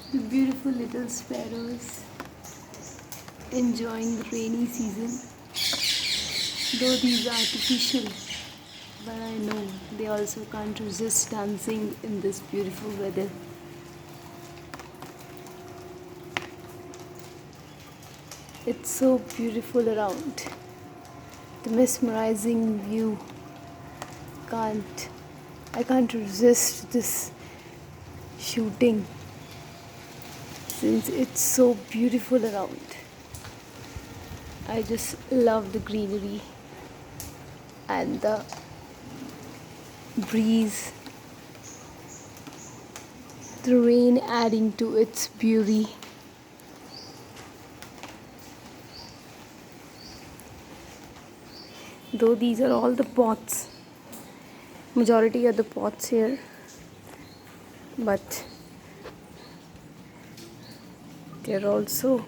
The beautiful little sparrows enjoying the rainy season. Though these are artificial, but I know they also can't resist dancing in this beautiful weather. It's so beautiful around. The mesmerizing view. Can't I can't resist this shooting since it's so beautiful around. I just love the greenery and the breeze, the rain adding to its beauty. Though these are all the pots, majority are the pots here, but they're also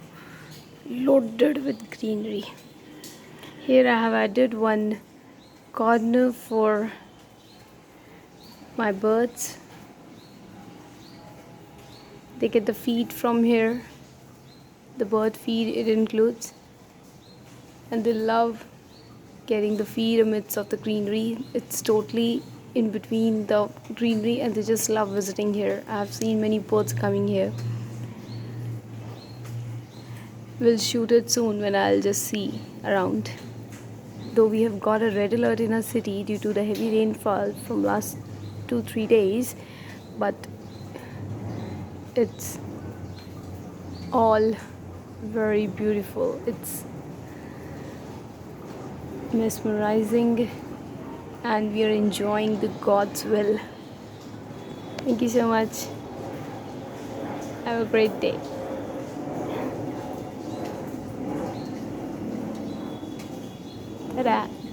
loaded with greenery. Here I have added one corner for my birds. They get the feed from here, the bird feed it includes, and they love getting the feed amidst of the greenery. It's totally in between the greenery and they just love visiting here. I've seen many birds coming here. We'll shoot it soon when I'll just see around. Though we have got a red alert in our city due to the heavy rainfall from last 2-3 days, but it's all very beautiful. It's mesmerizing and we are enjoying the God's will. Thank you so much. Have a great day. Ta-da.